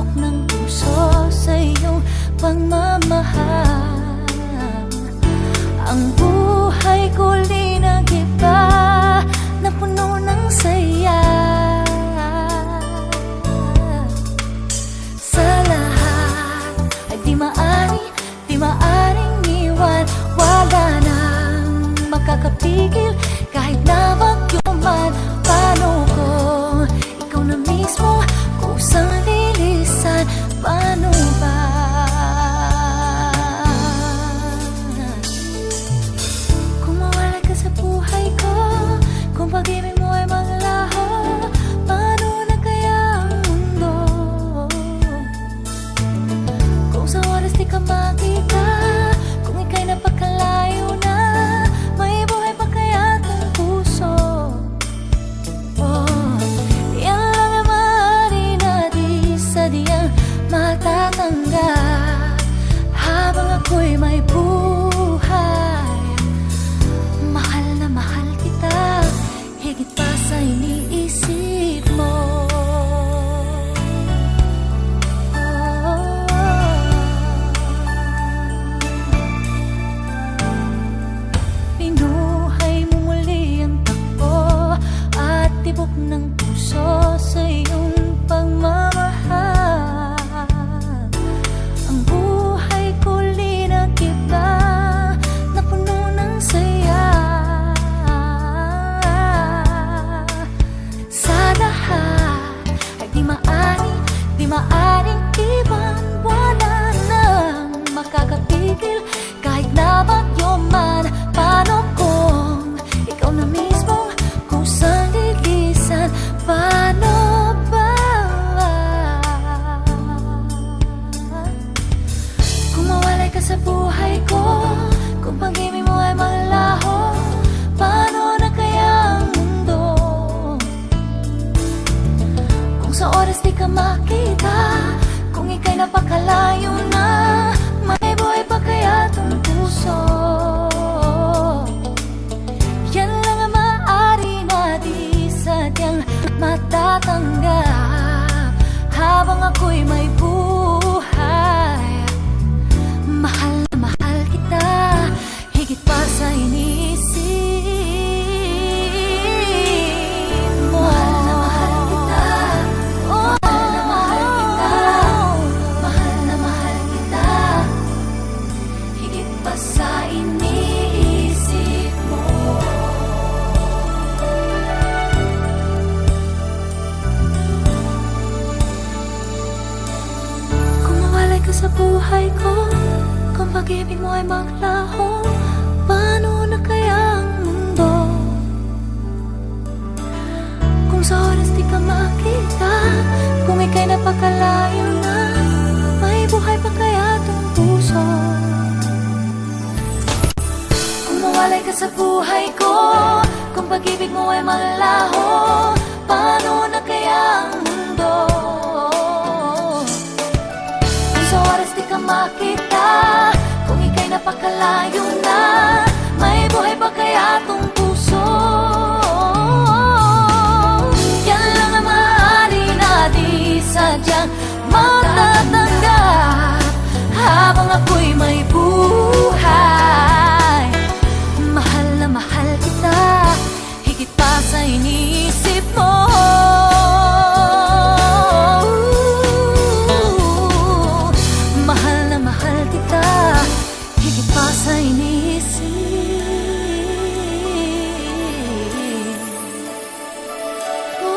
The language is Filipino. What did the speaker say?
tibok ng puso sa iyong pagmamahal. Ang buhay ko linagiba na puno ng saya. Sa lahat ay di maaring iwan. Wala nang makakapigil kahit na bagyo man. Paano kung ikaw na mismo kusang lilisan? Paano ba? Kung mawala ka sa buhay ko, kung pag-ibig mo ay maglaho, paano na kaya ang mundo? Kung sa oras di ka makita, kung ika'y napakalayo na, may buhay pa kaya itong puso? Oh, yan lang ang maaari na di sadyang matatanggap. Habang ako'y may buhay, mahal na mahal kita, higit pa sa iniisip mo. Pinuhay mo muli ang takbo at tibok ng puso sa iyong pagmamahal. Ang buhay ko linagiba na puno ng saya. Sa lahat ay di maaring iwan. Wala nang makakapigil kahit na bagyo man. Paano kung ikaw na mismo kusang lilisan? Paano ba? Kung mawalay ka sa buhay ko, kung pag-ibig mo ay maglaho, paano na kaya ang mundo? Kung sa oras di ka makita, kung ika'y napakalayo na, may buhay pa kaya itong puso? Yan lang ang maaari na di sadyang matatanggap. Habang ako'y may buhay, mahal na mahal kita, higit pa sa iniisip mo. Mahal na mahal kita, oh, mahal na mahal kita, mahal na mahal kita, higit pa sa iniisip mo. Kung mawalay ka sa buhay ko, kung pag-ibig mo ay maglaho, paano na kaya ang mundo? Kung sa oras di ka makita, kung ika'y napakalayo na, may buhay pa kaya itong puso? Kung mawalay ka sa buhay ko, kung pag-ibig mo ay maglaho, paano na kaya ang mundo? Kung sa oras di ka makita, kung ika'y napakalayo na, may buhay pa kaya itong puso? Yan lang ang maaari na di sadyang matatanggap. Habang ako'y may buhay, mahal na mahal kita, higit pa sa iniisip mo. Mahal na mahal kita, higit pa sa iniisip mo.